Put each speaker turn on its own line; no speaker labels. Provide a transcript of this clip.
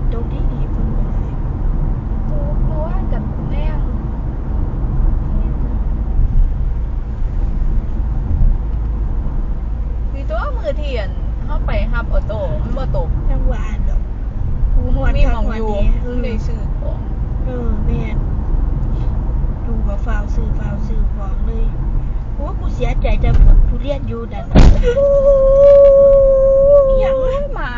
นตกที่นี่ฝนบ่ได้
เมื่อวานกับแรงคือตัวมือเทียนเข้าไปฮับออโต้มันบ่ตก
จังหวะดอกกูฮอด
มี
คั
ห
ก
มอง
ฮอด
อยู่
นี่
ในซื้อของ
แม่นดูก็ฟ้าวซื้อของเลยโอ้กูเสียใจจะปลูกทุเรียนอยู่นั่นน่ะ
อหย่างหมา